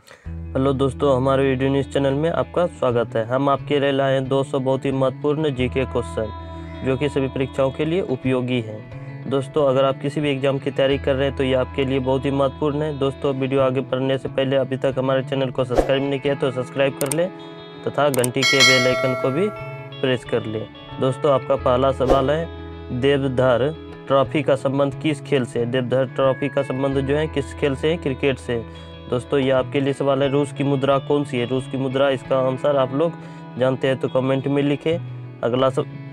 Hello दोस्तों, हमारे video news channel में आपका स्वागत है। हम आपके लिए लाए हैं 200 बहुत ही महत्वपूर्ण जीके क्वेश्चन जो कि सभी परीक्षाओं के लिए उपयोगी हैं। दोस्तों, अगर आप किसी भी एग्जाम की तैयारी कर रहे हैं तो ये आपके लिए बहुत ही महत्वपूर्ण है। दोस्तों, वीडियो आगे बढ़ने से पहले अभी तक हमारे चैनल को सब्सक्राइब नहीं किया तो सब्सक्राइब कर लें तथा घंटी के बेल आइकन को भी प्रेस कर लें। दोस्तों, आपका पहला सवाल है, देवधर ट्रॉफी का संबंध किस खेल से है? देवधर ट्रॉफी का संबंध जो है किस खेल से है? क्रिकेट से। दोस्तों, ये आपके लिए सवाल है, रूस की मुद्रा कौन सी है? रूस की मुद्रा, इसका आंसर आप लोग जानते हैं तो कमेंट में लिखें।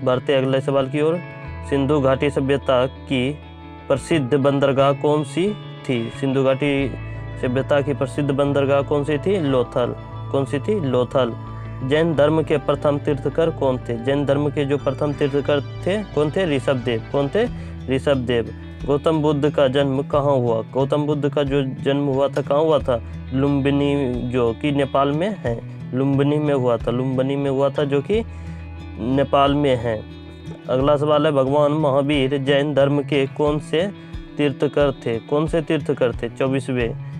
बढ़ते अगले सवाल की ओर। सिंधु घाटी सभ्यता की प्रसिद्ध बंदरगाह कौन सी थी? सिंधु घाटी सभ्यता की प्रसिद्ध बंदरगाह कौन सी थी? लोथल। कौन सी थी? लोथल। जैन धर्म के प्रथम तीर्थकर कौन थे? जैन धर्म के जो प्रथम तीर्थकर थे कौन थे? ऋषभदेव। कौन थे? ऋषभदेव। गौतम बुद्ध का जन्म कहाँ हुआ? गौतम बुद्ध का जो जन्म हुआ था कहाँ हुआ था? लुम्बिनी, जो कि नेपाल में है। लुम्बिनी में हुआ था। लुम्बिनी में हुआ था जो कि नेपाल में है। अगला सवाल है, भगवान महावीर जैन धर्म के कौन से तीर्थकर थे? कौन से तीर्थकर थे? 24वें।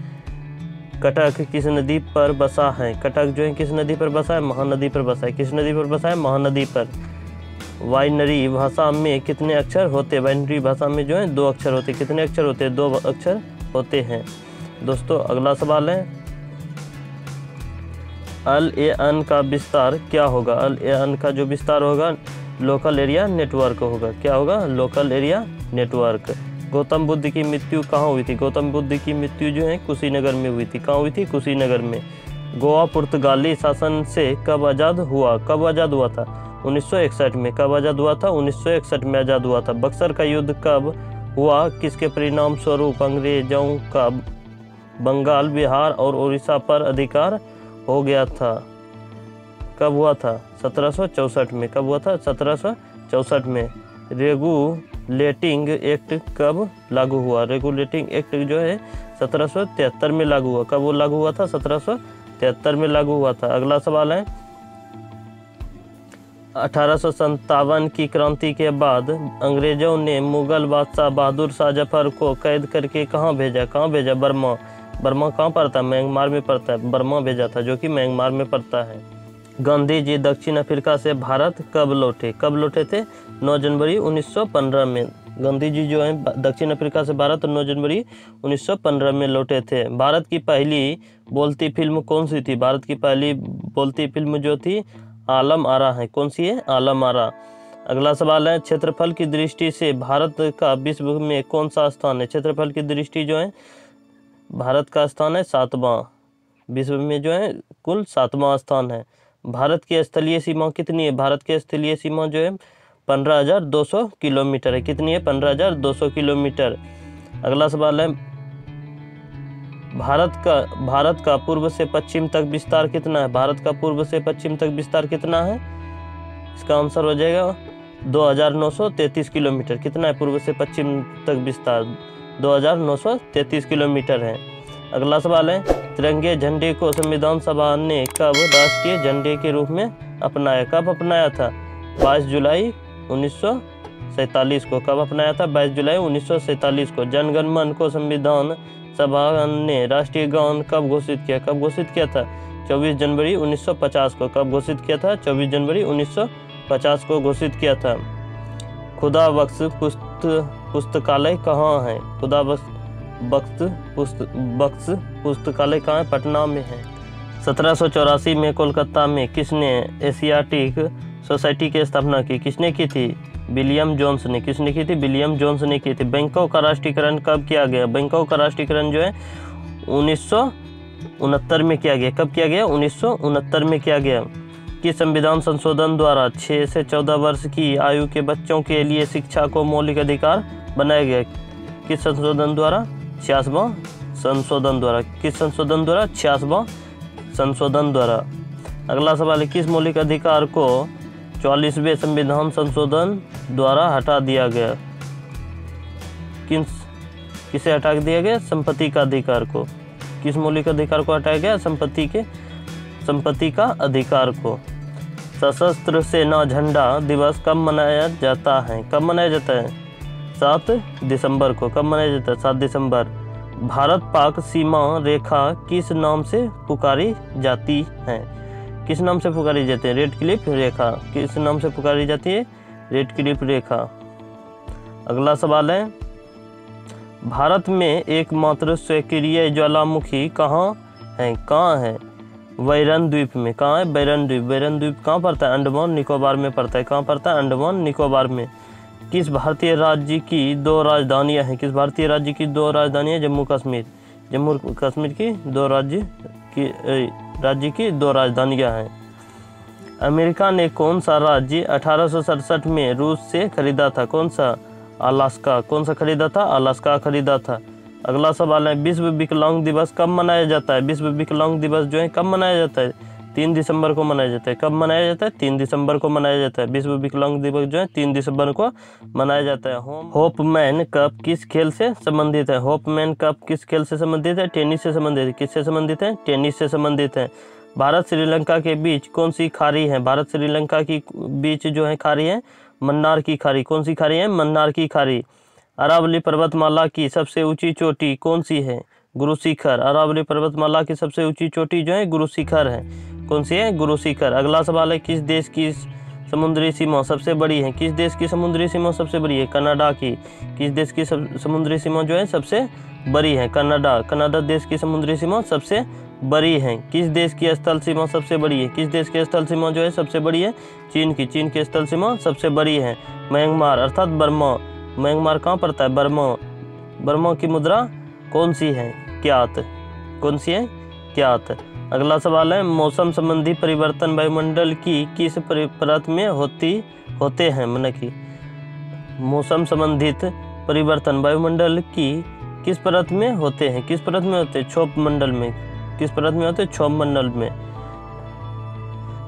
कटक किस नदी पर बसा है? कटक जो है किस नदी पर बसा है? महानदी पर बसा है। किस नदी पर बसा है? महानदी पर। वाइनरी भाषा में कितने अक्षर होते हैं? वाइनरी भाषा में जो है 2 अक्षर होते हैं। कितने अक्षर होते हैं? 2 अक्षर होते हैं। दोस्तों, अगला सवाल है, अल ए अन का विस्तार क्या होगा? अल ए अन का जो विस्तार होगा लोकल एरिया नेटवर्क होगा। क्या होगा? Local area network. Gautam Buddha की मृत्यु कहाँ हुई थी? गौतम बुद्ध की मृत्यु जो है कुशीनगर में हुई थी। कहाँ हुई थी? कुशीनगर में। गोवा पुर्तगाली शासन से कब आज़ाद हुआ? कब आज़ाद हुआ था? 1961 में। कब आज़ाद हुआ था? 1961 में आज़ाद हुआ था। बक्सर का युद्ध कब हुआ? किसके परिणाम स्वरूप अंग्रेजों का बंगाल, बिहार और उड़ीसा पर अधिकार हो गया था? कब हुआ था? 1764 में। कब हुआ था? 1764 में। रेगुलेटिंग एक्ट कब लागू हुआ? रेगुलेटिंग एक्ट जो है 1773 में लागू हुआ। कब वो लागू हुआ था? 1773 में लागू हुआ था। अगला सवाल है, 1857 की क्रांति के बाद अंग्रेजों ने मुगल बादशाह बहादुर शाह जफर को कैद करके कहाँ भेजा? कहाँ भेजा? बर्मा। बर्मा कहाँ पड़ता है? म्यांमार में पड़ता है। बर्मा भेजा था जो कि म्यांमार में पड़ता है। गांधी जी दक्षिण अफ्रीका से भारत कब लौटे? कब लौटे थे? 9 जनवरी 1915 में। गांधी जी जो है दक्षिण अफ्रीका से भारत 9 जनवरी 1915 में लौटे थे। भारत की पहली बोलती फिल्म कौन सी थी? भारत की पहली बोलती फिल्म जो थी आलम आरा है। कौन सी है? आलम आरा। अगला सवाल है, क्षेत्रफल की दृष्टि से भारत का विश्व में कौन सा स्थान है? क्षेत्रफल की दृष्टि जो है भारत का स्थान है 7वां। विश्व में जो है कुल 7वां स्थान है। भारत की स्थलीय सीमा कितनी है? भारत की स्थलीय सीमा जो है 15,200 किलोमीटर है। कितनी है? 15,200 किलोमीटर। अगला सवाल है, भारत का पूर्व से पश्चिम तक विस्तार कितना है? भारत का पूर्व से पश्चिम तक विस्तार कितना है? इसका आंसर हो जाएगा 2,933 किलोमीटर। कितना है पूर्व से पश्चिम तक विस्तार? 2,933 किलोमीटर है। अगला सवाल है, तिरंगे झंडे को संविधान सभा ने कब राष्ट्रीय झंडे के रूप में अपनाया? कब अपनाया था? 22 जुलाई 1947 को। कब अपनाया था? 22 जुलाई 1947 को। जनगण मन को संविधान सभा ने राष्ट्रीय गान कब घोषित किया? कब घोषित किया था? 24 जनवरी 1950 को। कब घोषित किया था? 24 जनवरी 1950 को घोषित किया था। खुदा बख्श पुस्तकालय कहाँ है? खुदा बख्श पुस्तकालय कहाँ है? पटना में है। 1784 में कोलकाता में किसने एशियाटिक सोसाइटी की स्थापना की? किसने की थी? विलियम जोन्स ने। किसने की थी? विलियम जोन्स ने की थी। बैंकों का राष्ट्रीयकरण कब किया गया? बैंकों का राष्ट्रीयकरण जो है 1969 में किया गया। कब किया गया? 1969 में किया गया। किस संविधान संशोधन द्वारा 6 से 14 वर्ष की आयु के बच्चों के लिए शिक्षा को मौलिक अधिकार बनाया गया? किस संशोधन द्वारा? 86वां संशोधन द्वारा। किस संशोधन द्वारा? 86वां संशोधन द्वारा। अगला सवाल है, किस मौलिक अधिकार को 44वें संविधान संशोधन द्वारा हटा दिया गया? किसे हटा दिया गया? संपत्ति का अधिकार को। किस मौलिक अधिकार को हटाया गया? संपत्ति का अधिकार को। सशस्त्र सेना झंडा दिवस कब मनाया जाता है? कब मनाया जाता है? 7 दिसंबर को। कब मनाया जाता है? 7 दिसंबर। भारत पाक सीमा रेखा किस नाम से पुकारी जाती है? किस नाम से पुकारी जाती है? रेड क्लिफ रेखा। किस नाम से पुकारी जाती है? रेड क्लिफ रेखा। अगला सवाल है, भारत में एकमात्र सक्रिय ज्वालामुखी कहाँ है? कहाँ है? बैरन द्वीप में। कहाँ है? बैरन द्वीप। बैरन द्वीप कहाँ पड़ता है? अंडमान निकोबार में पड़ता है। कहाँ पड़ता है? अंडमान निकोबार में। किस भारतीय राज्य की 2 राजधानियाँ हैं? किस भारतीय राज्य की 2 राजधानियाँ? जम्मू कश्मीर। जम्मू कश्मीर की 2 राज्य की 2 राजधानियाँ हैं। अमेरिका ने कौन सा राज्य 1867 में रूस से खरीदा था? कौन सा? अलास्का। कौन सा खरीदा था? अलास्का खरीदा था। अगला सवाल है, विश्व विकलांग दिवस कब मनाया जाता है? विश्व विकलांग दिवस जो है कब मनाया जाता है? 3 दिसंबर को मनाया जाता है। कब मनाया जाता है? 3 दिसंबर को मनाया जाता है। विश्व विकलांग दिवस जो है 3 दिसंबर को मनाया जाता है। होपमैन कप किस खेल से संबंधित है? होपमैन कप किस खेल से संबंधित है? टेनिस से संबंधित है। किससे संबंधित है? टेनिस से संबंधित है। भारत श्रीलंका के बीच कौन सी खाड़ी है? भारत श्रीलंका की बीच जो है खाड़ी है मन्नार की खाड़ी। कौन सी खाड़ी है? मन्नार की खाड़ी। अरावली पर्वतमाला की सबसे ऊंची चोटी कौन सी है? गुरु शिखर। अरावली पर्वतमाला की सबसे ऊंची चोटी जो है गुरु शिखर है। कौन सी है? गुरु शिखर। अगला सवाल है, किस देश की समुद्री सीमा सबसे बड़ी है? किस देश की समुद्री सीमा सबसे बड़ी है? कनाडा की। किस देश की समुद्री सीमा जो है सबसे बड़ी है? कनाडा। कनाडा देश की समुद्री सीमा सबसे बड़ी है। किस देश की स्थल सीमा सबसे बड़ी है? किस देश की स्थल सीमा जो है सबसे बड़ी है? चीन की। चीन की स्थल सीमा सबसे बड़ी है। म्यांमार अर्थात बर्मा। म्यांमार कहाँ पड़ता है? बर्मा। बर्मा की मुद्रा कौन सी है? क्यात। कौन सी है? क्यात। अगला सवाल है, मौसम संबंधी परिवर्तन वायुमंडल की किस परत में होते हैं? मन की मौसम संबंधित परिवर्तन वायुमंडल की किस परत में होते हैं? किस परत में होते हैं? क्षोभ मंडल में। किस परत में होते हैं? क्षोभ मंडल में।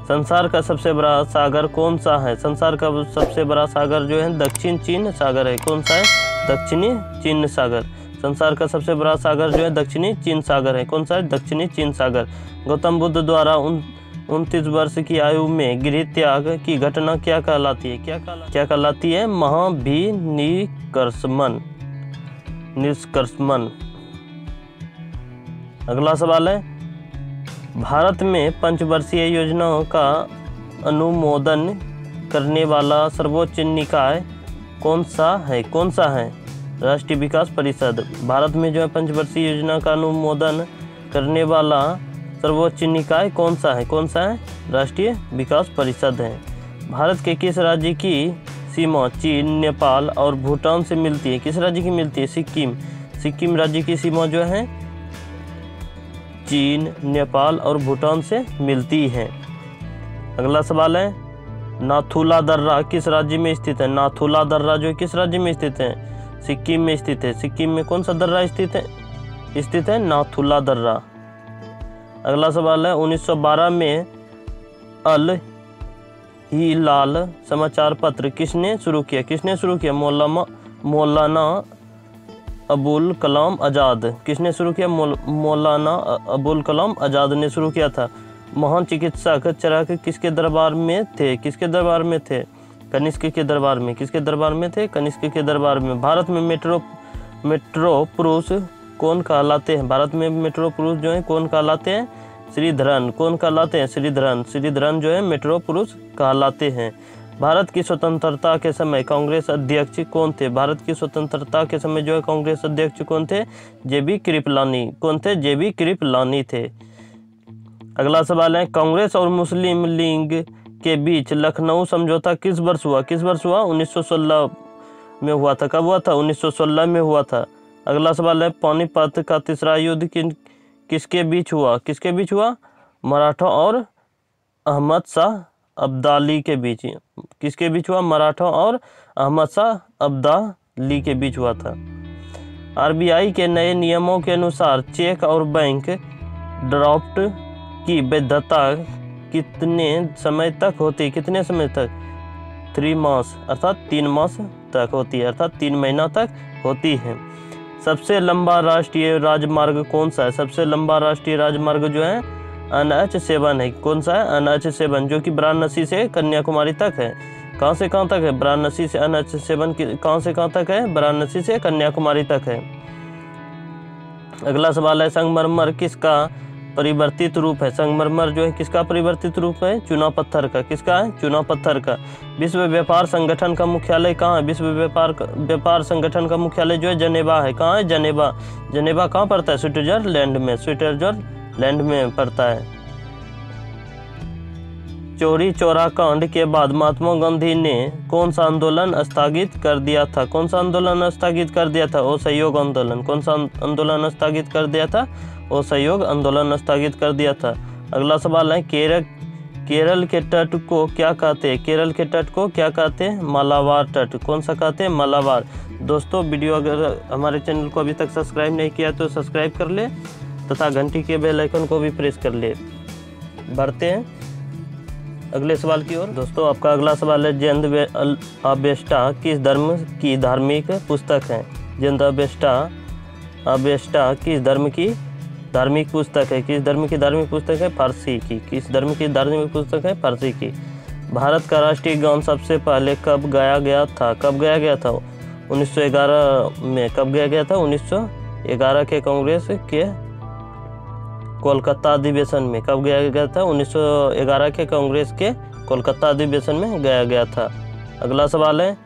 संसार का सबसे बड़ा सागर कौन सा है? संसार का सबसे बड़ा सागर जो है दक्षिण चीन सागर है। कौन सा है? दक्षिणी चीन सागर। संसार का सबसे बड़ा सागर जो है दक्षिणी चीन सागर है। कौन सा है? दक्षिणी चीन सागर। गौतम बुद्ध द्वारा 29 वर्ष की आयु में गृह त्याग की घटना क्या कहलाती है? क्या कहलाती है? निष्कर्षमन। अगला सवाल है, भारत में पंचवर्षीय योजनाओं का अनुमोदन करने वाला सर्वोच्च निकाय कौन सा है? कौन सा है? राष्ट्रीय विकास परिषद। भारत में जो है पंचवर्षीय योजना का अनुमोदन करने वाला सर्वोच्च निकाय कौन सा है? कौन सा है? राष्ट्रीय विकास परिषद है। भारत के किस राज्य की सीमा चीन, नेपाल और भूटान से मिलती है? किस राज्य की मिलती है? सिक्किम। सिक्किम राज्य की सीमा जो है चीन, नेपाल और भूटान से मिलती है। अगला सवाल है, नाथुला दर्रा किस राज्य में स्थित है? नाथुला दर्रा जो किस राज्य में स्थित है? सिक्किम में स्थित है। सिक्किम में कौन सा दर्रा स्थित है? नाथुला दर्रा। अगला सवाल है, 1912 में अल हिलाल समाचार पत्र किसने शुरू किया? किसने शुरू किया? मौलाना अबुल कलाम आज़ाद। किसने शुरू किया? मौलाना अबुल कलाम आज़ाद ने शुरू किया था। महान चिकित्सक चरक किसके दरबार में थे? किसके दरबार में थे? कनिष्क के दरबार में। किसके दरबार में थे? कनिष्क के दरबार में। भारत में मेट्रो पुरुष कौन कहलाते हैं? भारत में मेट्रो पुरुष जो है कौन कहलाते हैं? श्रीधरन। कौन कहलाते हैं? श्रीधरन। श्रीधरन जो है मेट्रो पुरुष कहलाते हैं। भारत की स्वतंत्रता के समय कांग्रेस अध्यक्ष कौन थे? भारत की स्वतंत्रता के समय जो है कांग्रेस अध्यक्ष कौन थे? जेबी कृपलानी। कौन थे? जेबी कृपलानी थे। अगला सवाल है, कांग्रेस और मुस्लिम लीग के बीच लखनऊ समझौता किस वर्ष हुआ? किस वर्ष हुआ? 1916 में हुआ था। कब हुआ था? 1916 में हुआ था। अगला सवाल है, पानीपत का तीसरा युद्ध किसके बीच हुआ? किसके बीच हुआ? मराठा और अहमद शाह अब्दाली के बीच। किसके बीच हुआ? मराठा और अहमद शाह अब्दाली के बीच हुआ था। आरबीआई के नए नियमों के अनुसार चेक और बैंक ड्राफ्ट की वैधता कितने समय तक होती? कितने समय तक? 3 मास अर्थात 3 मास तक होती है, अर्थात 3 महीना तक होती है। सबसे लंबा राष्ट्रीय राजमार्ग कौन सा है? सबसे लंबा राष्ट्रीय राजमार्ग जो है NH7 है। कौन सा है? NH7 जो कि वाराणसी से कन्याकुमारी तक है। कहाँ से कहाँ तक है? वाराणसी से। NH7 कहाँ से कहाँ तक है? वाराणसी से कन्याकुमारी तक है। अगला सवाल है, संगमरमर किसका परिवर्तित रूप है? संगमरमर जो है किसका परिवर्तित रूप है? चूना पत्थर का। किसका है? चूना पत्थर का। विश्व व्यापार संगठन का मुख्यालय कहाँ है? विश्व व्यापार संगठन का मुख्यालय जो है जेनेवा है। कहाँ है? जेनेवा। जेनेवा कहाँ पड़ता है? स्विट्जरलैंड में। स्विट्जरलैंड में पड़ता है। चौरी चौरा कांड के बाद महात्मा गांधी ने कौन सा आंदोलन स्थगित कर दिया था? कौन सा आंदोलन स्थगित कर दिया था? असहयोग आंदोलन। कौन सा आंदोलन स्थगित कर दिया था? असहयोग आंदोलन स्थगित कर दिया था। अगला सवाल है, केरल के तट को क्या कहते हैं? केरल के तट को क्या कहते हैं? मालाबार तट। कौन सा कहते हैं? मालाबार। दोस्तों, वीडियो अगर हमारे चैनल को अभी तक सब्सक्राइब नहीं किया तो सब्सक्राइब कर ले तथा घंटी के बेल आइकन को भी प्रेस कर ले। बढ़ते हैं अगले सवाल की ओर। दोस्तों, आपका अगला सवाल है, ज़ेंद-अवेस्टा किस धर्म की धार्मिक पुस्तक है? ज़ेंद-अवेस्टा किस धर्म की धार्मिक पुस्तक है? किस धर्म की धार्मिक पुस्तक है? फारसी की। किस धर्म की धार्मिक पुस्तक है? फारसी की। भारत का राष्ट्रीय गान सबसे पहले कब गाया गया था? कब गाया गया था? 1911 में। कब गाया गया था? 1911 के कांग्रेस के कोलकाता अधिवेशन में। कब गाया गया था? 1911 के कांग्रेस के कोलकाता अधिवेशन में गाया गया था। अगला सवाल है,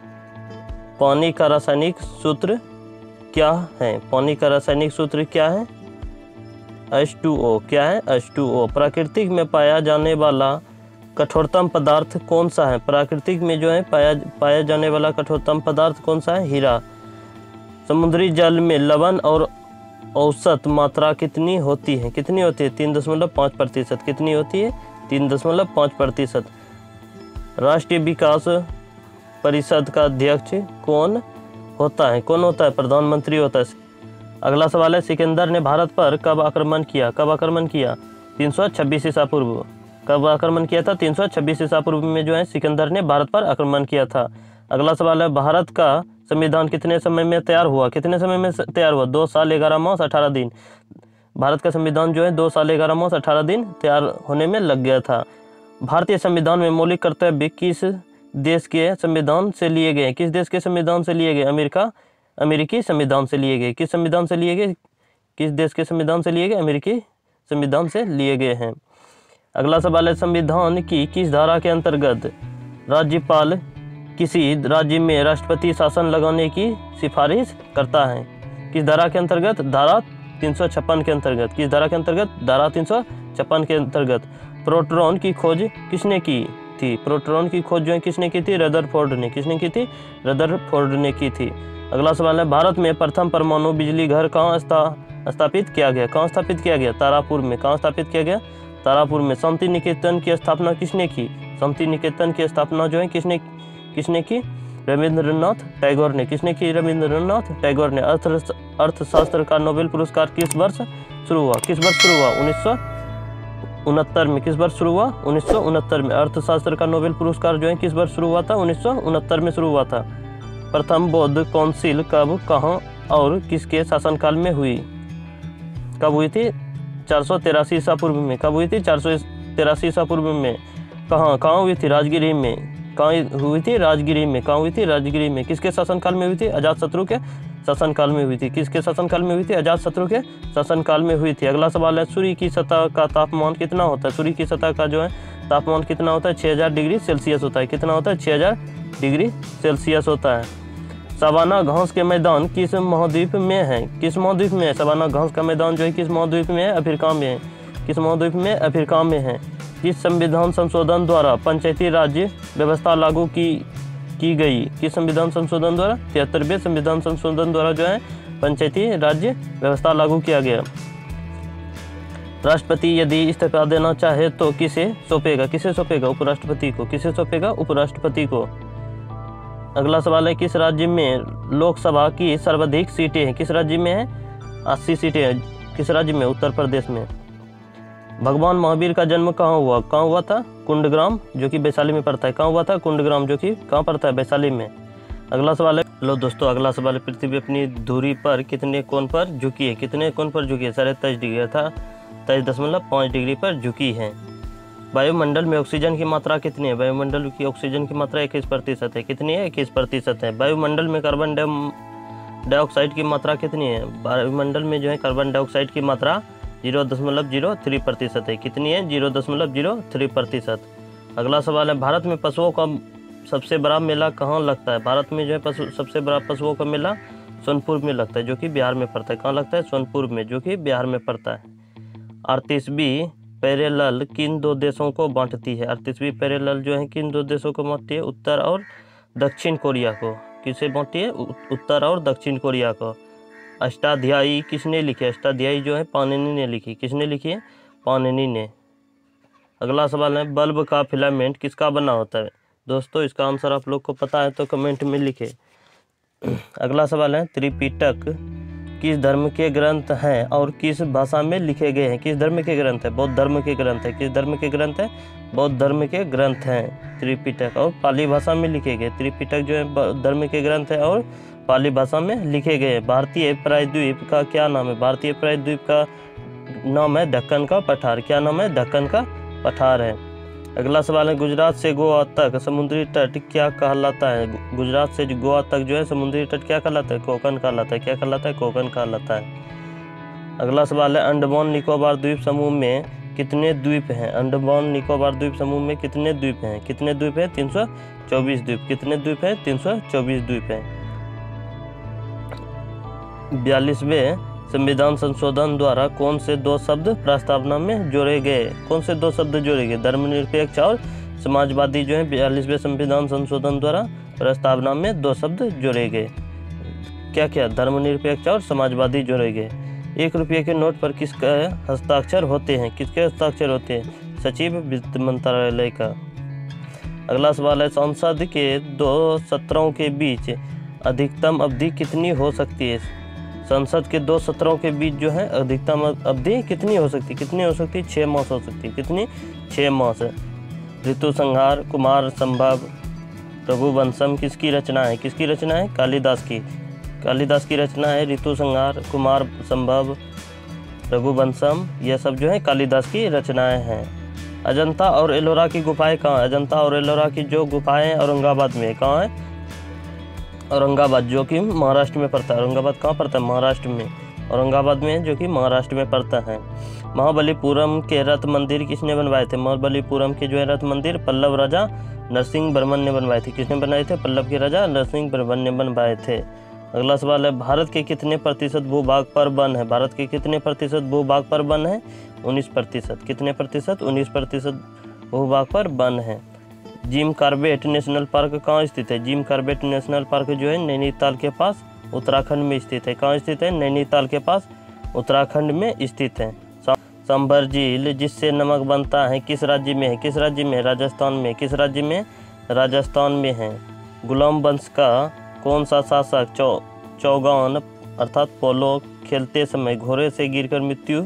पानी का रासायनिक सूत्र क्या है? पानी का रासायनिक सूत्र क्या है? H2O। क्या है? H2O। प्रकृति में पाया जाने वाला कठोरतम पदार्थ कौन सा है? प्रकृति में जो है पाया जाने वाला कठोरतम पदार्थ कौन सा है? हीरा। समुद्री जल में लवण और औसत मात्रा कितनी होती है? कितनी होती है? 3.5%। कितनी होती है? 3.5%। राष्ट्रीय विकास परिषद का अध्यक्ष कौन होता है? कौन होता है? प्रधानमंत्री होता है। अगला सवाल है, सिकंदर ने भारत पर कब आक्रमण किया? कब आक्रमण किया? 326 ईसा पूर्व। कब आक्रमण किया था? 326 ईसा पूर्व में जो है सिकंदर ने भारत पर आक्रमण किया था। अगला सवाल है, भारत का संविधान कितने समय में तैयार हुआ? कितने समय में तैयार हुआ? 2 साल 11 मास 18 दिन। भारत का संविधान जो है 2 साल 11 मास 18 दिन तैयार होने में लग गया था। भारतीय संविधान में मौलिक कर्तव्य किस देश के संविधान से लिए गए? किस देश के संविधान से लिए गए? अमेरिकी संविधान से लिए गए। किस संविधान से लिए गए? किस देश के संविधान से लिए गए? अमेरिकी संविधान से लिए गए हैं। अगला सवाल है, संविधान की किस धारा के अंतर्गत राज्यपाल किसी राज्य में राष्ट्रपति शासन लगाने की सिफारिश करता है? किस धारा के अंतर्गत? धारा 356 के अंतर्गत। किस धारा के अंतर्गत? धारा 356 के अंतर्गत। प्रोटॉन की खोज किसने की थी? प्रोटॉन की खोज जो है किसने की थी? रदरफोर्ड ने। किसने की थी? रदरफोर्ड ने की थी। अगला सवाल है, भारत में प्रथम परमाणु बिजली घर कहाँ स्थापित किया गया? कहाँ स्थापित किया गया? तारापुर में। कहाँ स्थापित किया गया? तारापुर में। शांति निकेतन की स्थापना किसने की? शांति निकेतन की स्थापना जो है किसने की? रविंद्रनाथ टैगोर ने। किसने की? रविंद्रनाथ टैगोर ने। अर्थशास्त्र का नोबेल पुरस्कार किस वर्ष शुरू हुआ? किस वर्ष शुरू हुआ? 1969 में। किस वर्ष शुरू हुआ? 1969 में। अर्थशास्त्र का नोबेल पुरस्कार जो है किस वर्ष शुरू हुआ था? 1969 में शुरू हुआ था। प्रथम बौद्ध काउंसिल कब, कहाँ और किसके शासनकाल में हुई? कब हुई थी? 483 ईसा पूर्व में। कब हुई थी? 483 ईसा पूर्व में। कहाँ हुई थी? राजगिरी में। कहाँ हुई थी? राजगिरी में। कहाँ हुई थी? राजगिरी में। किसके शासनकाल में हुई थी? अजातशत्रु के शासनकाल में हुई थी। किसके शासनकाल में हुई थी? अजातशत्रु के शासनकाल में हुई थी। अगला सवाल है, सूर्य की सतह का तापमान कितना होता है? सूर्य की सतह का जो है तापमान कितना होता है? 6000 डिग्री सेल्सियस होता है। कितना होता है? 6000 डिग्री सेल्सियस होता है। सवाना घास के मैदान किस महाद्वीप में है? किस महाद्वीप में है? सवाना घास का मैदान जो है किस महाद्वीप में है? अफ्रीका में है। किस महाद्वीप में? अफ्रीका में है। किस संविधान संशोधन द्वारा पंचायती राज्य व्यवस्था लागू की गई? किस संविधान संशोधन द्वारा? 73वें संविधान संशोधन द्वारा जो है पंचायती राज्य व्यवस्था लागू किया गया। राष्ट्रपति यदि इस्तीफा देना चाहे तो किसे सौंपेगा? किसे सौंपेगा? उपराष्ट्रपति को। किसे सौंपेगा? उपराष्ट्रपति को। अगला सवाल है, किस राज्य में लोकसभा की सर्वाधिक सीटें हैं? किस राज्य में है? 80 सीटें हैं। किस राज्य में? उत्तर प्रदेश में। भगवान महावीर का जन्म कहाँ हुआ? कहाँ हुआ था? कुंडग्राम, जो कि वैशाली में पड़ता है। कहाँ हुआ था? कुंडग्राम, जो कि कहाँ पड़ता है? वैशाली में। अगला सवाल है, लो दोस्तों, अगला सवाल है, पृथ्वी अपनी धुरी पर कितने कोण पर झुकी है? कितने कोण पर झुकी है? 23.5 डिग्री था 23.5 डिग्री पर झुकी है। वायुमंडल में ऑक्सीजन की मात्रा कितनी है? वायुमंडल की ऑक्सीजन की मात्रा 21% है। कितनी है? 21% है। वायुमंडल में कार्बन डाइऑक्साइड की मात्रा कितनी है? वायुमंडल में जो है कार्बन डाइऑक्साइड की मात्रा 0.03% है। कितनी है? 0.03%। अगला सवाल है, भारत में पशुओं का सबसे बड़ा मेला कहाँ लगता है? भारत में जो है सबसे बड़ा पशुओं का मेला सोनपुर में लगता है, जो कि बिहार में पड़ता है। कहाँ लगता है? सोनपुर में, जो कि बिहार में पड़ता है। 38वीं पैरेलल किन दो देशों को बांटती है? 38वीं पैरेलल जो है किन दो देशों को बांटती है? उत्तर और दक्षिण कोरिया को। किसे बांटती है? उत्तर और दक्षिण कोरिया को। अष्टाध्यायी किसने लिखी? अष्टाध्यायी जो है पाणिनि ने लिखी। किसने लिखी है? पाणिनि ने। अगला सवाल है, बल्ब का फिलामेंट किसका बना होता है? दोस्तों इसका आंसर आप लोग को पता है तो कमेंट में लिखे। अगला सवाल है, त्रिपिटक किस धर्म के ग्रंथ हैं और किस भाषा में लिखे गए हैं? किस धर्म के ग्रंथ है? बौद्ध धर्म के ग्रंथ है। किस धर्म के ग्रंथ है? बौद्ध धर्म के ग्रंथ हैं त्रिपिटक, और पाली भाषा में लिखे गए। त्रिपिटक जो है बौद्ध धर्म के ग्रंथ है और पाली भाषा में लिखे गए। भारतीय प्रायद्वीप का क्या नाम है? भारतीय प्रायद्वीप का नाम है दक्कन का पठार। क्या नाम है? दक्कन का पठार है। अगला सवाल है, गुजरात से गोवा तक समुद्री तट क्या कहलाता है? गुजरात से गोवा तक जो है समुद्री तट क्या कहलाता है? कोकण कहलाता है। क्या कहलाता है? कोकण कहलाता है। अगला सवाल है, अंडमान निकोबार द्वीप समूह में कितने द्वीप हैं? अंडमान निकोबार द्वीप समूह में कितने द्वीप हैं? कितने द्वीप हैं? 324 द्वीप। कितने द्वीप हैं? 324 द्वीप हैं। 42वें संविधान संशोधन द्वारा कौन से दो शब्द प्रस्तावना में जोड़े गए? कौन से दो शब्द जोड़े गए? धर्मनिरपेक्ष और समाजवादी जो है 42वें संविधान संशोधन द्वारा प्रस्तावना में दो शब्द जोड़े गए। क्या क्या? धर्मनिरपेक्ष और समाजवादी जोड़े गए। 1 रुपये के नोट पर किसका हस्ताक्षर होते हैं? किसके हस्ताक्षर होते हैं? सचिव वित्त मंत्रालय का। अगला सवाल है, संसद के 2 सत्रों के बीच अधिकतम अवधि कितनी हो सकती है? संसद के 2 सत्रों के बीच जो है अधिकतम अवधि कितनी हो सकती है? कितनी हो सकती है? 6 मास हो सकती है। कितनी? 6 मास। ऋतु संहार, कुमार संभव, रघुवंशम किसकी रचना है? किसकी रचना है? कालिदास की। कालिदास की रचना है ऋतु संहार, कुमार संभव, रघुवंशम। यह सब जो है कालिदास की रचनाएं हैं। अजंता और एलोरा की गुफाएं कहाँ? अजंता और एलोरा की जो गुफाएं औरंगाबाद में। कहाँ है? औरंगाबाद, जो कि महाराष्ट्र में पड़ता है। औरंगाबाद कहाँ पड़ता है? महाराष्ट्र में। औरंगाबाद में, जो कि महाराष्ट्र में पड़ता है। महाबलीपुरम के रथ मंदिर किसने बनवाए थे? महाबलीपुरम के जो है रथ मंदिर पल्लव राजा नरसिंह वर्मन ने बनवाए थे। किसने बनाए थे? पल्लव के राजा नरसिंह वर्मन ने बनवाए थे। अगला सवाल है, भारत के कितने प्रतिशत भूभाग पर वन है? भारत के कितने प्रतिशत भूभाग पर वन है? 19%। कितने प्रतिशत? 19% भूभाग पर वन है। जिम कॉर्बेट नेशनल पार्क कहाँ स्थित है? जिम कॉर्बेट नेशनल पार्क जो है नैनीताल के पास उत्तराखंड में स्थित है। कहाँ स्थित है? नैनीताल के पास उत्तराखंड में स्थित है। सांभर झील जिससे नमक बनता है किस राज्य में है? किस राज्य में? राजस्थान में। किस राज्य में? राजस्थान में है। गुलाम वंश का कौन सा शासक चौगान अर्थात पोलो खेलते समय घोड़े से गिरकर मृत्यु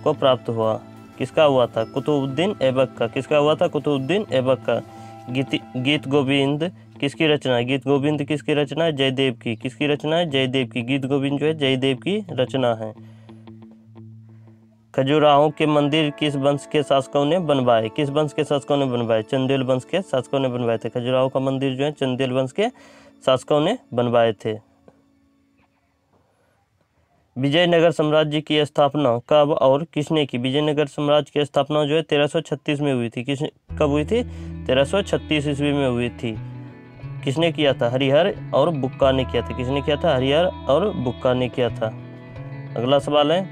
को प्राप्त हुआ? किसका हुआ था? कुतुबुद्दीन ऐबक का। किसका हुआ था? कुतुबुद्दीन ऐबक का। गीत गोविंद किसकी रचना है? गीत गोविंद किसकी रचना है? जयदेव की। किसकी रचना है? जयदेव की। गीत गोविंद जो है जयदेव की रचना है। खजुराहो के मंदिर किस वंश के शासकों ने बनवाए? किस वंश के शासकों ने बनवाए? चंदेल वंश के शासकों ने बनवाए थे। खजुराहो का मंदिर जो है चंदेल वंश के शासकों ने बनवाए थे। विजयनगर साम्राज्य की स्थापना कब और किसने की? विजयनगर साम्राज्य की स्थापना जो है 1336 में हुई थी। कब हुई थी? 1336 ईस्वी में हुई थी। किसने किया था? हरिहर और बुक्का ने किया था। किसने किया था? हरिहर और बुक्का ने किया था। अगला सवाल है,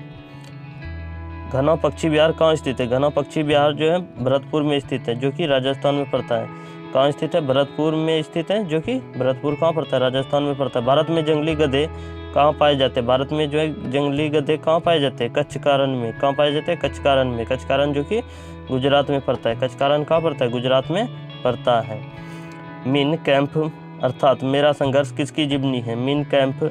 घना पक्षी विहार कहाँ स्थित है? घना पक्षी विहार जो है भरतपुर में स्थित है, जो कि राजस्थान में पड़ता है। कहाँ स्थित है? भरतपुर में स्थित है, जो कि भरतपुर कहाँ पड़ता है? राजस्थान में पड़ता है। भारत में जंगली गधे कहाँ पाए जाते हैं? भारत में जो है जंगली गधे कहाँ पाए जाते हैं? कच्छकारण में। कहाँ पाए जाते हैं? कच्छकारण में। कच्छकारण जो कि गुजरात में पड़ता है। कच्छकारण कहाँ पड़ता है? गुजरात में पड़ता है। मीन कैंप अर्थात मेरा संघर्ष किसकी जीवनी है? मीन कैंप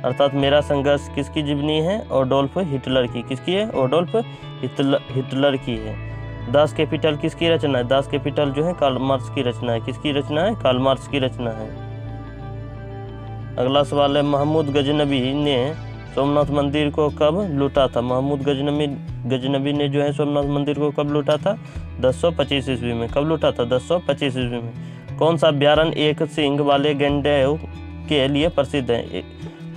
अर्थात मेरा संघर्ष किसकी जीवनी है? एडोल्फ हिटलर की। किसकी है? एडोल्फ हिटलर की है। दास कैपिटल किसकी रचना है? दास कैपिटल जो है कार्ल मार्क्स की रचना है। किसकी रचना है? कार्ल मार्क्स की रचना है। अगला सवाल है, महमूद गजनबी ने सोमनाथ मंदिर को कब लूटा था? महमूद गजनबी ने जो है सोमनाथ मंदिर को कब लूटा था? 1025 ईस्वी में। कब लूटा था? 1025 ईस्वी में। कौन सा अभ्यारण्य एक सींग वाले गैंडे के लिए प्रसिद्ध है?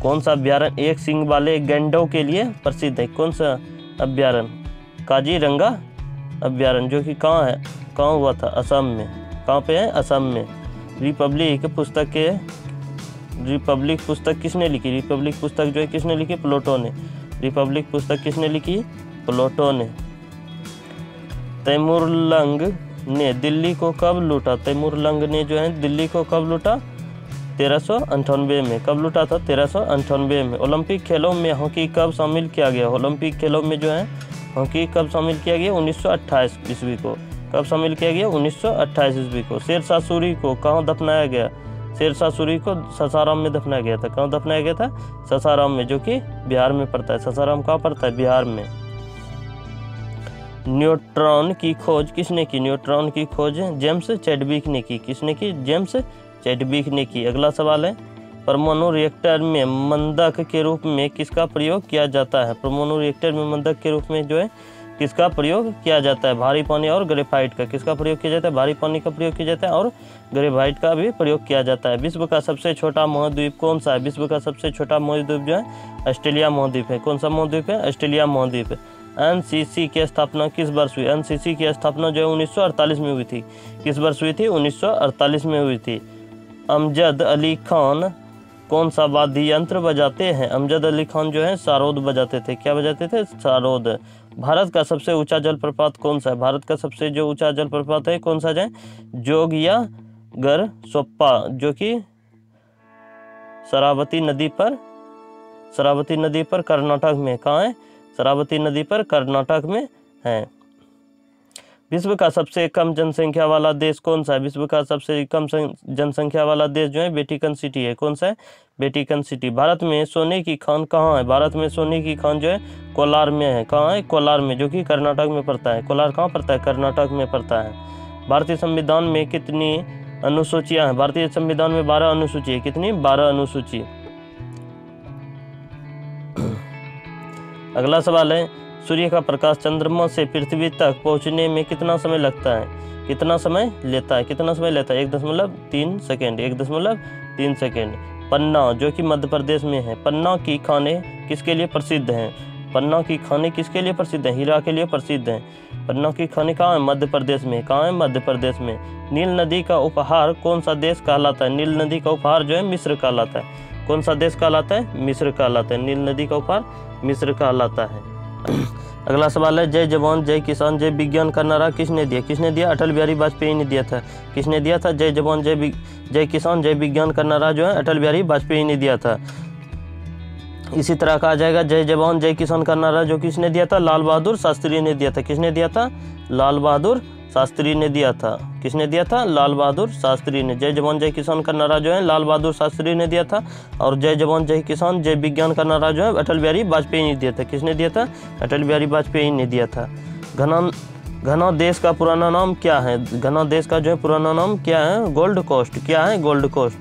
कौन सा अभ्यारण्य एक सींग वाले गैंडों के लिए प्रसिद्ध है? कौन सा अभ्यारण्य? काजीरंगा अभ्यारण्य, जो कि कहाँ हुआ था? असम में। कहाँ पे है? असम में। रिपब्लिक पुस्तक किसने लिखी? रिपब्लिक पुस्तक जो है किसने लिखी? प्लेटो ने। रिपब्लिक पुस्तक किसने लिखी? प्लेटो ने। तैमूरलंग ने दिल्ली को कब लूटा? तैमूरलंग ने जो है दिल्ली को कब लूटा? 1398 में। कब लूटा था? 1398 में। ओलंपिक खेलों में हॉकी कब शामिल किया गया? ओलंपिक खेलों में जो है हॉकी कब शामिल किया गया? 1928 ईस्वी को। कब शामिल किया गया? 1928 ईस्वी को। शेरशाह सूरी को कहाँ दफनाया गया? शेरशाह सूरी को सासाराम में दफनाया गया था। कहाँ दफनाया गया था? सासाराम में, जो कि बिहार में पड़ता है। सासाराम कहाँ पड़ता है? बिहार में। न्यूट्रॉन की खोज किसने की? न्यूट्रॉन की खोज जेम्स चैडविक ने की। किसने की? जेम्स चैडविक ने की। अगला सवाल है, परमाणु रिएक्टर में मंदक के रूप में किसका प्रयोग किया जाता है? परमाणु रिएक्टर में मंदक के रूप में जो है किसका प्रयोग किया जाता है? भारी पानी और ग्रेफाइट का। किसका प्रयोग किया जाता है? भारी पानी का प्रयोग किया जाता है और ग्रेफाइट का भी प्रयोग किया जाता है। विश्व का सबसे छोटा महाद्वीप कौन सा है? विश्व का सबसे छोटा महाद्वीप जो है ऑस्ट्रेलिया महाद्वीप है। कौन सा महाद्वीप है? ऑस्ट्रेलिया महाद्वीप है। एनसीसी की स्थापना किस वर्ष हुई? एनसीसी की स्थापना जो है 1948 में हुई थी। किस वर्ष हुई थी? 1948 में हुई थी। अमजद अली खान कौन सा वाद्य यंत्र बजाते हैं? अमजद अली खान जो है सारोद बजाते थे। क्या बजाते थे? सारोद। भारत का सबसे ऊंचा जलप्रपात कौन सा है? भारत का सबसे जो ऊंचा जलप्रपात है कौन सा है? जोगियागर सोप्पा, जो कि शरावती नदी पर कर्नाटक में। कहाँ है? शरावती नदी पर कर्नाटक में है। विश्व का सबसे कम जनसंख्या वाला देश कौन सा है? विश्व का सबसे कम जनसंख्या वाला देश जो है वेटिकन सिटी है। कौन सा है? Vatican city. भारत में सोने की खान कहाँ है? भारत में सोने की खान जो है कोलार में है। कहाँ है? कोलार में, जो कि कर्नाटक में पड़ता है। कोलार कहाँ पड़ता है? कर्नाटक में पड़ता है। भारतीय संविधान में कितनी अनुसूचियां हैं? भारतीय संविधान में 12 अनुसूची है। कितनी? 12 अनुसूची। अगला सवाल है, सूर्य का प्रकाश चंद्रमा से पृथ्वी तक पहुंचने में कितना समय लगता है? कितना समय लेता है? कितना समय लेता है? 1.3 सेकेंड। 1.3 सेकेंड। पन्ना, जो कि मध्य प्रदेश में है। पन्ना की खाने किसके लिए प्रसिद्ध हैं? पन्ना की खाने किसके लिए प्रसिद्ध हैं? हीरा के लिए प्रसिद्ध हैं। पन्ना की खाने कहाँ है? मध्य प्रदेश में। कहाँ है? मध्य प्रदेश में। नील नदी का उपहार कौन सा देश कहलाता है? नील नदी का उपहार जो है मिस्र कहलाता है। कौन सा देश कहलाता है? मिस्र कहलाता है। नील नदी का उपहार मिस्र कहलाता है। अगला सवाल है, जय जवान जय किसान जय विज्ञान का नारा किसने दिया? किसने दिया? अटल बिहारी वाजपेयी ने दिया था। किसने दिया था? जय जवान जय किसान जय विज्ञान का नारा जो है अटल बिहारी वाजपेयी ने दिया था। इसी तरह कहा जाएगा, जय जवान जय किसान का नारा जो किसने दिया था? लाल बहादुर शास्त्री ने दिया था। किसने दिया था? लाल बहादुर शास्त्री ने दिया था। किसने दिया था? लाल बहादुर शास्त्री ने। जय जवान जय किसान का नारा जो है लाल बहादुर शास्त्री ने दिया था। और जय जवान जय किसान जय विज्ञान का नारा जो है अटल बिहारी वाजपेयी ने दिया था। किसने दिया था? अटल बिहारी वाजपेयी ने दिया था। घना देश का पुराना नाम क्या है? घना देश का जो है पुराना नाम क्या है? Gold Coast. क्या है? Gold Coast.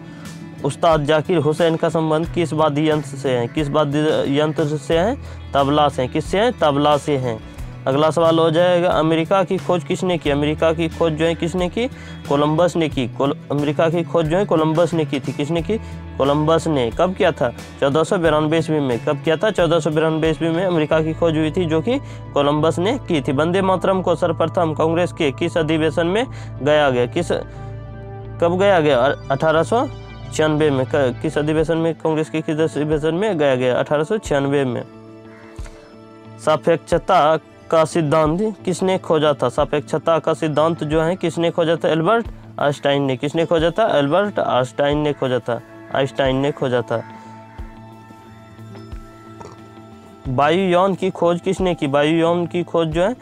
उस्ताद जाकिर हुसैन का संबंध किस वाद्य यंत्र से है? किस वाद्य यंत्र से है? तबला से। किससे है? तबला से है। अगला सवाल हो जाएगा, अमेरिका की खोज किसने की? अमेरिका की खोज जो है किसने की? कोलंबस ने की। अमेरिका की खोज जो है कोलंबस ने की थी। किसने की? कोलंबस ने। कब किया था? 1492 ईस्वी में। कब किया था? 1492 ईस्वी में अमेरिका की खोज हुई थी, जो कि कोलंबस ने की थी। वंदे मातरम को सर्वप्रथम कांग्रेस के किस अधिवेशन में गाया गया? कब गाया गया? 1896 में। किस अधिवेशन में? कांग्रेस के किस अधिवेशन में गाया गया? 1896 में। सापेक्षता का सिद्धांत किसने खोजा था? सापेक्षता का सिद्धांत जो है किसने खोजा था? एल्बर्ट आइंस्टाइन ने। किसने खोजा था? एल्बर्ट आइंस्टाइन ने खोजा था। आइंस्टाइन ने खोजा था। वायुयान की खोज किसने की? वायुयान की खोज जो है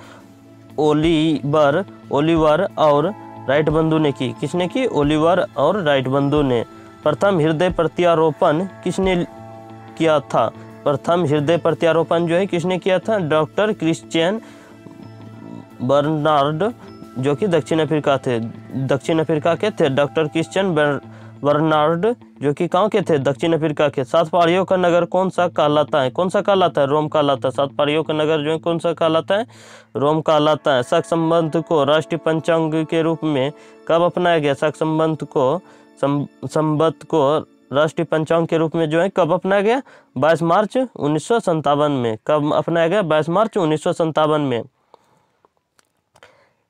ओलिवर और राइट बंधु ने की। किसने की? ओलिवर और राइट बंधु ने। प्रथम हृदय प्रत्यारोपण किसने किया था? प्रथम हृदय प्रत्यारोपण जो है किसने किया था? डॉक्टर क्रिश्चियन बर्नार्ड, जो कि दक्षिण अफ्रीका के थे। डॉक्टर क्रिश्चियन बर्नार्ड, जो कि कहाँ के थे? दक्षिण अफ्रीका के। 7 पहाड़ियों का नगर कौन सा कहलाता है? कौन सा कहलाता है? रोम कहलाता है। 7 पहाड़ियों का नगर जो है कौन सा कहलाता है? रोम कहलाता है। शक संबंध को राष्ट्रीय पंचांग के रूप में कब अपनाया गया? शक संबंध को राष्ट्रीय पंचांग के रूप में जो है कब अपनाया गया? 22 मार्च 1957 में। कब अपनाया गया? 22 मार्च 1957 में।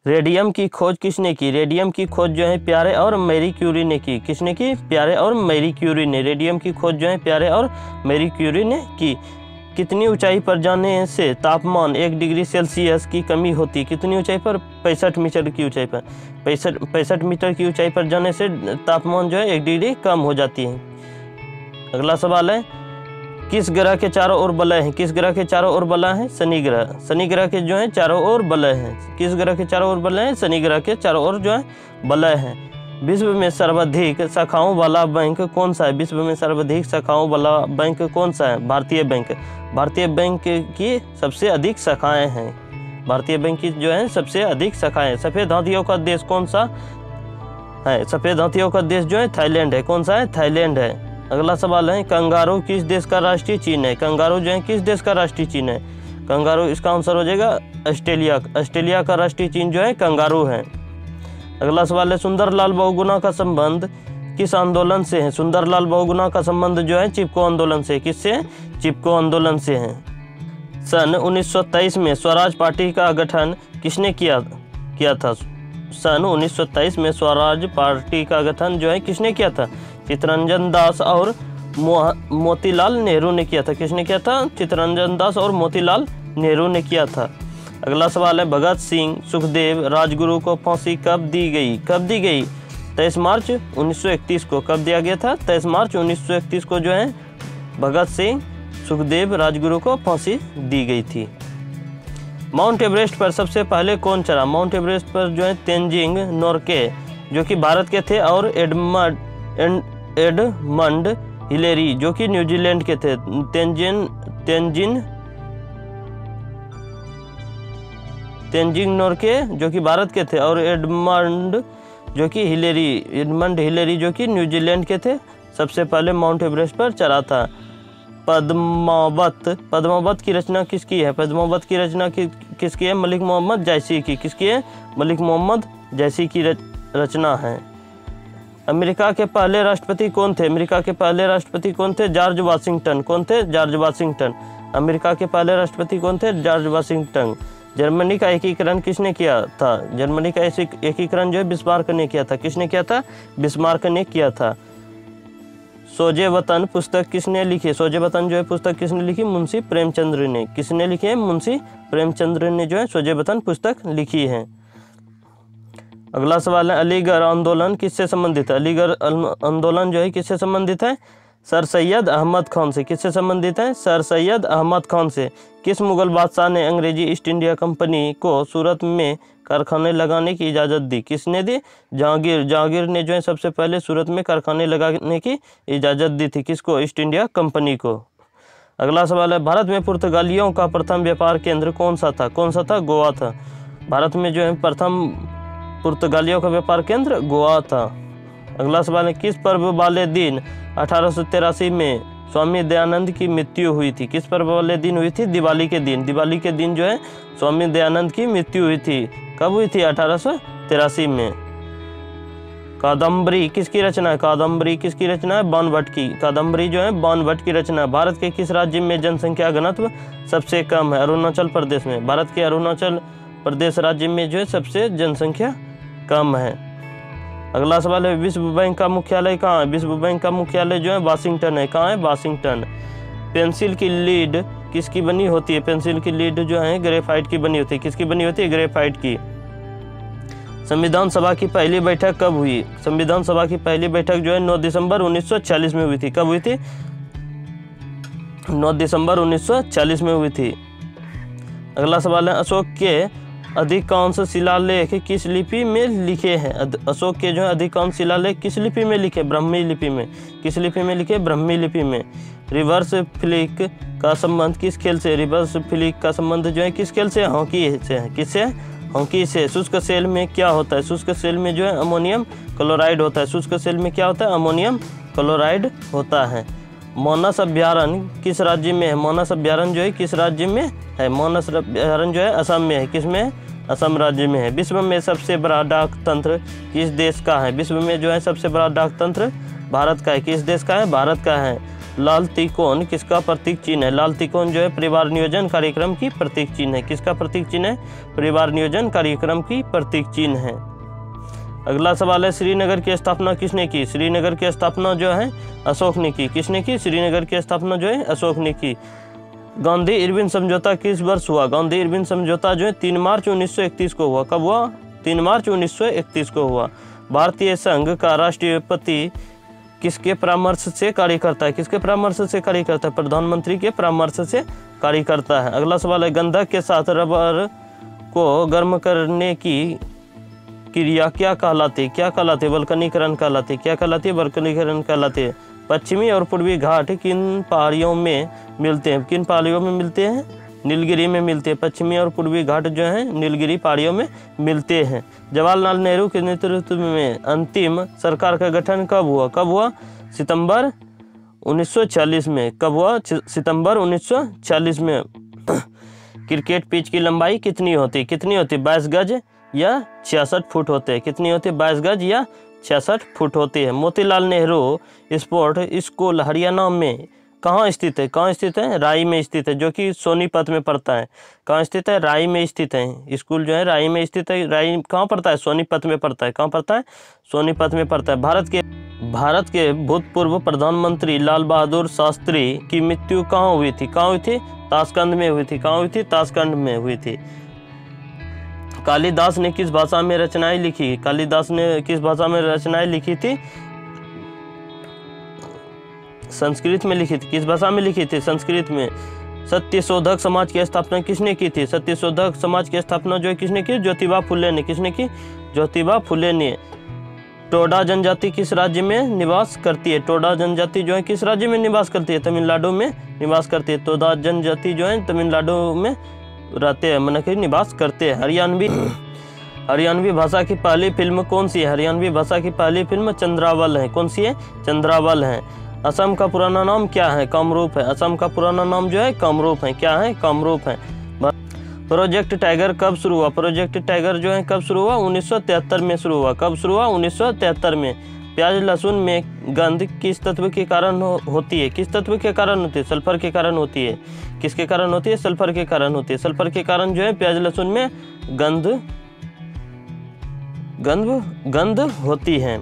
रेडियम की खोज किसने की? रेडियम की खोज जो है प्यारे और मैरी क्यूरी ने की। किसने की? प्यारे और मैरी क्यूरी ने। रेडियम की खोज जो है प्यारे और मैरी क्यूरी ने की। कितनी ऊंचाई पर जाने से तापमान 1 डिग्री सेल्सियस की कमी होती है? कितनी ऊंचाई पर? 65 मीटर की ऊंचाई पर। 65 मीटर की ऊंचाई पर जाने से तापमान जो है 1 डिग्री कम हो जाती है। अगला सवाल है, किस ग्रह के चारों ओर वलय हैं? किस ग्रह के चारों ओर वलय हैं? शनि ग्रह। शनि ग्रह के जो है चारों ओर वलय हैं। किस ग्रह के चारों ओर वलय हैं? शनि ग्रह के चारों ओर जो है वलय हैं। विश्व में सर्वाधिक शाखाओं वाला बैंक कौन सा है? विश्व में सर्वाधिक शाखाओं वाला बैंक कौन सा है? भारतीय बैंक। भारतीय बैंक की सबसे अधिक शाखाएं हैं। भारतीय बैंक की जो है सबसे अधिक शाखाएं। सफेद हाथियों का देश कौन सा है? सफेद हाथियों का देश जो है थाईलैंड है। कौन सा है? थाईलैंड है। अगला सवाल है, कंगारू किस देश का राष्ट्रीय चिन्ह है? कंगारू जो है किस देश का राष्ट्रीय चिन्ह है? कंगारू, इसका आंसर हो जाएगा ऑस्ट्रेलिया। ऑस्ट्रेलिया का राष्ट्रीय चिन्ह जो है कंगारू है। अगला सवाल है, सुंदरलाल बहुगुणा का संबंध किस आंदोलन से है? सुंदरलाल बहुगुणा का संबंध जो है चिपको आंदोलन से। किससे? चिपको आंदोलन से है। सन 1923 में स्वराज पार्टी का गठन किसने किया था? सन 1923 में स्वराज पार्टी का गठन जो है किसने किया था? चित्तरंजन दास और मोतीलाल नेहरू ने किया था। किसने किया था? चित्तरंजन दास और मोतीलाल नेहरू ने किया था। अगला सवाल है, भगत सिंह सुखदेव राजगुरु को फांसी कब दी गई? कब दी गई? 23 मार्च 1931 को। कब दिया गया था? 23 मार्च 1931 को जो है भगत सिंह सुखदेव राजगुरु को फांसी दी गई थी। माउंट एवरेस्ट पर सबसे पहले कौन चढ़ा? माउंट एवरेस्ट पर जो है तेंजिंग नोरके जो कि भारत के थे और एडमंड हिलेरी जो कि न्यूजीलैंड के थे। तेंजिंग नोरके जो कि भारत के थे और एडमंड हिलेरी जो कि न्यूजीलैंड के थे, सबसे पहले माउंट एवरेस्ट पर चढ़ा था। पद्मावत की रचना किसकी है? पद्मावत की रचना किसकी है? मलिक मोहम्मद जैसी की। किसकी है? मलिक मोहम्मद जैसी की रचना है। अमेरिका के पहले राष्ट्रपति कौन थे? अमेरिका के पहले राष्ट्रपति कौन थे? George Washington. कौन थे? George Washington. अमेरिका के पहले राष्ट्रपति कौन थे? George Washington. जर्मनी का एकीकरण किसने किया था? जर्मनी का एकीकरण जो है बिस्मार्क ने किया था। किसने किया था? बिस्मार्क ने किया था। सोजे वतन पुस्तक किसने लिखी? सोजे वतन जो है पुस्तक किसने लिखी? मुंशी प्रेमचंद्र ने। किसने लिखी है? मुंशी प्रेमचंद्र ने जो है सोजे वतन पुस्तक लिखी है। अगला सवाल है, अलीगढ़ आंदोलन किससे संबंधित है? अलीगढ़ आंदोलन जो है किससे संबंधित है? सर सैयद अहमद खान से। किससे संबंधित है? सर सैयद अहमद खान से। किस मुगल बादशाह ने अंग्रेजी ईस्ट इंडिया कंपनी को सूरत में कारखाने लगाने की इजाज़त दी? किसने दी? जहांगीर ने जो है सबसे पहले सूरत में कारखाने लगाने की इजाज़त दी थी। किसको? ईस्ट इंडिया कंपनी को। अगला सवाल है, भारत में पुर्तगालियों का प्रथम व्यापार केंद्र कौन सा था? कौन सा था? गोवा था। भारत में जो है प्रथम पुर्तगालियों का व्यापार केंद्र गोवा था। अगला सवाल है, किस पर्व वाले दिन 1883 में स्वामी दयानंद की मृत्यु हुई थी? किस पर्व वाले दिन हुई थी? दिवाली के दिन। दिवाली के दिन जो है स्वामी दयानंद की मृत्यु हुई थी। कब हुई थी? 1883 में। कादम्बरी किसकी रचना है? कादम्बरी किसकी रचना है? बाणभट्ट की। कादम्बरी जो है बाणभट्ट की रचना है। भारत के किस राज्य में जनसंख्या घनत्व सबसे कम है? अरुणाचल प्रदेश में। भारत के अरुणाचल प्रदेश राज्य में जो है सबसे जनसंख्या कम है। अगला सवाल है, विश्व बैंक का मुख्यालय कहाँ है? विश्व बैंक का मुख्यालय जो है वाशिंगटन है। कहाँ है? वाशिंगटन। पेंसिल की लीड किसकी बनी होती है? पेंसिल की लीड जो है ग्रेफाइट की बनी होती है। किसकी बनी होती है? ग्रेफाइट की। संविधान सभा की पहली बैठक कब हुई? संविधान सभा की पहली बैठक जो है 9 दिसंबर 1946 में हुई थी। कब हुई थी? 9 दिसंबर 1946 में हुई थी। अगला सवाल है, अशोक के अधिकांश शिलालेख किस लिपि में लिखे हैं? अशोक के जो है अधिकांश शिलालेख किस लिपि में लिखे? ब्राह्मी लिपि में। किस लिपि में लिखे? ब्राह्मी लिपि में। रिवर्स फ्लिक का संबंध किस खेल से? रिवर्स फ्लिक का संबंध जो है किस खेल से? हॉकी से है। किससे? हॉकी से। शुष्क सेल में क्या होता है? शुष्क सेल में जो है अमोनियम क्लोराइड होता है। शुष्क सेल में क्या होता है? अमोनियम क्लोराइड होता है। मानस अभ्यारण्य किस राज्य में है? मानस अभ्यारण्य जो है किस राज्य में है? मानस अभ्यारण्य जो है असम में है। किस में? असम राज्य में है। विश्व में सबसे बड़ा डाक तंत्र किस देश का है? विश्व में जो है सबसे बड़ा डाक तंत्र भारत का है। किस देश का है? भारत का है। लाल त्रिकोण किसका प्रतीक चिन्ह है? लाल त्रिकोण जो है परिवार नियोजन कार्यक्रम की प्रतीक चिन्ह है। किसका प्रतीक चिन्ह है? परिवार नियोजन कार्यक्रम की प्रतीक चिन्ह है। अगला सवाल है, श्रीनगर की स्थापना किसने की? श्रीनगर की स्थापना जो है अशोक ने की। किसने की? श्रीनगर की स्थापना जो है अशोक ने की। गांधी इरविन समझौता किस वर्ष हुआ? गांधी इरविन समझौता जो है 3 मार्च 1931 को हुआ। कब हुआ? 3 मार्च 1931 को हुआ। भारतीय संघ का राष्ट्रपति किसके परामर्श से कार्य करता है? किसके परामर्श से कार्य करता है? प्रधानमंत्री के परामर्श से कार्य करता है। अगला सवाल है, गंधक के साथ रबर को गर्म करने की क्रिया क्या कहलाती? क्या कहलाती? वल्कनीकरण कहलाती। क्या कहलाती है? वल्कनीकरण कहलाती है। पश्चिमी और पूर्वी घाट किन पहाड़ियों में मिलते हैं? किन पहाड़ियों में मिलते हैं? नीलगिरी में मिलते हैं। पश्चिमी और पूर्वी घाट जो हैं नीलगिरी पहाड़ियों में मिलते हैं। जवाहरलाल नेहरू के नेतृत्व में अंतिम सरकार का गठन कब हुआ? कब हुआ? सितंबर 1940 में। कब हुआ? सितंबर 1940 में। क्रिकेट पिच की लंबाई कितनी होती? कितनी होती? 22 गज या 66 फुट होते हैं। कितनी होती है? 22 गज या 66 फुट होती है। मोतीलाल नेहरू स्पोर्ट स्कूल हरियाणा में कहाँ स्थित है? कहाँ स्थित है? राई में स्थित है, जो कि सोनीपत में पड़ता है। कहाँ स्थित है? राई में स्थित है। स्कूल जो है राई में स्थित है। राई कहाँ पड़ता है? सोनीपत में पड़ता है। कहाँ पड़ता है? सोनीपत में पड़ता है। भारत के भूतपूर्व प्रधानमंत्री लाल बहादुर शास्त्री की मृत्यु कहाँ हुई थी? कहाँ हुई थी? ताशकंद में हुई थी। कहाँ हुई थी? ताशकंद में हुई थी। कालिदास ने किस भाषा में रचनाएं लिखी? कालिदास ने किस भाषा में रचनाएं लिखी थी? संस्कृत में लिखी थी। किस भाषा में लिखी थी? संस्कृत में। सत्यशोधक समाज की स्थापना किसने की थी? सत्यशोधक समाज की स्थापना जो है किसने की? ज्योतिबा फुले ने। किसने की? ज्योतिबा फुले ने। टोडा जनजाति किस राज्य में निवास करती है? टोडा जनजाति जो है किस राज्य में निवास करती है? तमिलनाडु में निवास करती है। टोडा जनजाति जो है तमिलनाडु में रहते हैं, मतलब कि निवास करते हैं। हरियाणवी भाषा की पहली फिल्म कौन सी है? हरियाणवी भाषा की पहली फिल्म चंद्रावल है। कौन सी है? चंद्रावल है। असम का पुराना नाम क्या है? कामरूप है। असम का पुराना नाम जो है कामरूप है। क्या है? कामरूप है। प्रोजेक्ट टाइगर कब शुरू हुआ? प्रोजेक्ट टाइगर जो है कब शुरू हुआ? 1973 में शुरू हुआ। कब शुरू हुआ? 1973 में। प्याज लहसुन में गंध किस तत्व के कारण होती है? किस तत्व के कारण होती है? सल्फर के कारण होती है। किसके कारण होती है? सल्फर के कारण होती है। सल्फर के कारण जो है प्याज लहसुन में गंध होती है।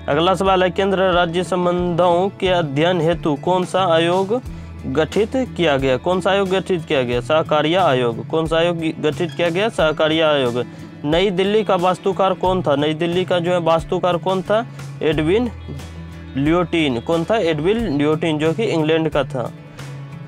अगला सवाल है, केंद्र राज्य संबंधों के अध्ययन हेतु कौन सा आयोग गठित किया गया? कौन सा आयोग गठित किया गया? सहकारिता आयोग। कौन सा आयोग गठित किया गया? सहकारिता आयोग। नई दिल्ली का वास्तुकार कौन था? नई दिल्ली का जो है वास्तुकार कौन था? Edwin lutein. कौन था? एडविन ल्यूटिन, जो कि इंग्लैंड का था।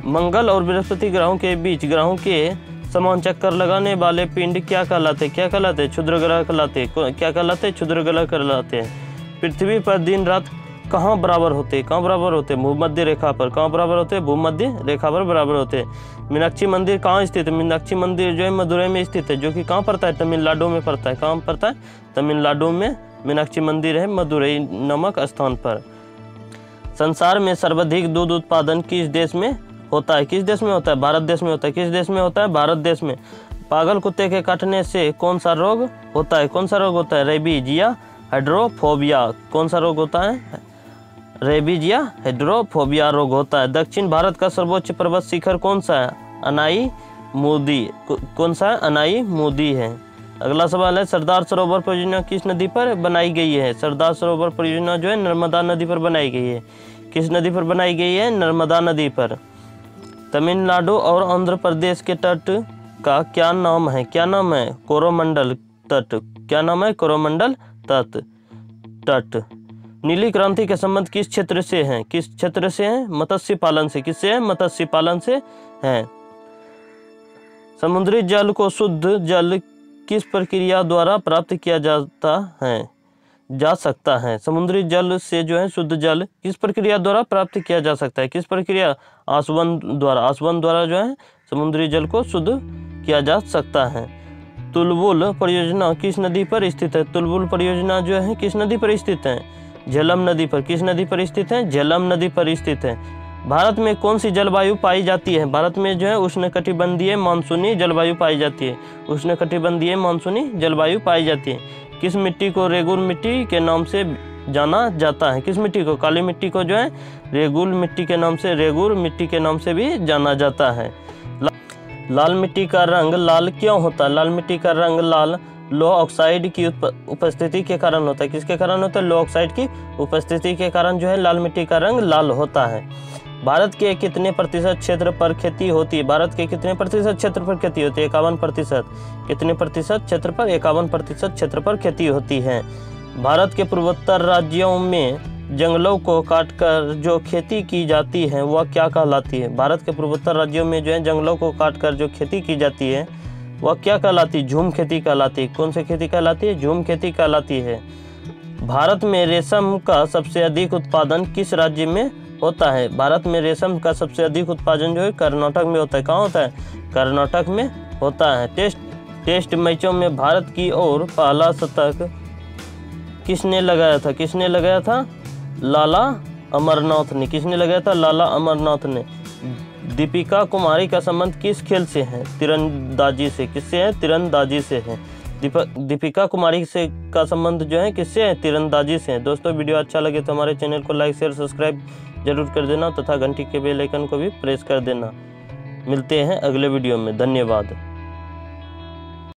मंगल और बृहस्पति ग्रहों के बीच ग्रहों के समान चक्कर लगाने वाले पिंड क्या कहलाते? क्या कहलाते? क्षुद्र ग्रह कहलाते। क्या कहलाते? क्षुद्र ग्रह कहलाते हैं। पृथ्वी पर दिन रात कहाँ बराबर होते? कहाँ बराबर होते? भूमध्य रेखा पर। कहाँ बराबर होते? भूमध्य रेखा पर बराबर होते। मीनाक्षी मंदिर कहाँ स्थित है? मीनाक्षी मंदिर जो है मदुरई में स्थित है, जो कि कहाँ पड़ता है? तमिलनाडु में पड़ता है। कहाँ पड़ता है? तमिलनाडु में मीनाक्षी मंदिर है, मदुरई नामक स्थान पर। संसार में सर्वाधिक दूध उत्पादन किस देश में होता है? किस देश में होता है? भारत देश में होता है। किस देश में होता है? भारत देश में। पागल कुत्ते के काटने से कौन सा रोग होता है? कौन सा रोग होता है? रेबीज या हाइड्रोफोबिया। कौन सा रोग होता है? रेबीज या हाइड्रोफोबिया रोग होता है। दक्षिण भारत का सर्वोच्च पर्वत शिखर कौन सा है? अनाई मोदी। कौन सा है? अनाई मोदी है। अगला सवाल है, सरदार सरोवर परियोजना किस नदी पर बनाई गई है? सरदार सरोवर परियोजना जो है नर्मदा नदी पर बनाई गई है। किस नदी पर बनाई गई है? नर्मदा नदी पर। तमिलनाडु और आंध्र प्रदेश के तट का क्या नाम है? क्या नाम है? कोरोमंडल तट। क्या नाम है? कोरोमंडल तट। नीली क्रांति के संबंध किस क्षेत्र से हैं? किस क्षेत्र से हैं? मत्स्य पालन से। किससे है? मत्स्य पालन से हैं। समुद्री जल को शुद्ध जल किस प्रक्रिया द्वारा प्राप्त किया जा सकता है? समुद्री जल से जो है शुद्ध जल किस प्रक्रिया द्वारा प्राप्त किया जा सकता है? किस प्रक्रिया? आसवन द्वारा। आसवन द्वारा जो है समुद्री जल को शुद्ध किया जा सकता है। तुलबुल परियोजना किस नदी पर स्थित है? तुलबुल परियोजना जो है किस नदी पर स्थित है? झेलम नदी पर। किस नदी पर स्थित है? झेलम नदी पर स्थित है। भारत में कौन सी जलवायु पाई जाती है? भारत में जो है उष्णकटिबंधीय मानसूनी जलवायु पाई जाती है। उष्णकटिबंधीय मानसूनी जलवायु पाई जाती है। किस मिट्टी को रेगुर मिट्टी के नाम से जाना जाता है। किस मिट्टी को? काली मिट्टी को जो है रेगुर मिट्टी के नाम से भी जाना जाता है। लाल मिट्टी का रंग लाल क्यों होता है? लाल मिट्टी का रंग लाल लोह ऑक्साइड की उपस्थिति के कारण होता है। किसके कारण होता है? लोह ऑक्साइड की उपस्थिति के कारण जो है लाल मिट्टी का रंग लाल होता है। भारत के कितने प्रतिशत क्षेत्र पर खेती होती है? भारत के कितने प्रतिशत क्षेत्र पर खेती होती है? 51%। कितने प्रतिशत क्षेत्र पर? 51% क्षेत्र पर खेती होती है। भारत के पूर्वोत्तर राज्यों में जंगलों को काटकर जो खेती की जाती है वह क्या कहलाती है? भारत के पूर्वोत्तर राज्यों में जो है जंगलों को काटकर जो खेती की जाती है वह क्या कहलाती है? झूम खेती कहलाती है। कौन सी खेती कहलाती है? झूम खेती कहलाती है। भारत में रेशम का सबसे अधिक उत्पादन किस राज्य में होता है? भारत में रेशम का सबसे अधिक उत्पादन जो है कर्नाटक में होता है। कहाँ होता है? कर्नाटक में होता है। टेस्ट मैचों में भारत की ओर पहला शतक किसने लगाया था? किसने लगाया था? लाला अमरनाथ ने। किसने लगाया था? लाला अमरनाथ ने। दीपिका कुमारी का संबंध किस खेल से है? तीरंदाजी से। किससे है? तीरंदाजी से है। दीपिका कुमारी से का संबंध जो है किससे है? तीरंदाजी से है। दोस्तों वीडियो अच्छा लगे तो हमारे चैनल को लाइक शेयर सब्सक्राइब जरूर कर देना तथा घंटी के बेल आइकन को भी प्रेस कर देना। मिलते हैं अगले वीडियो में। धन्यवाद।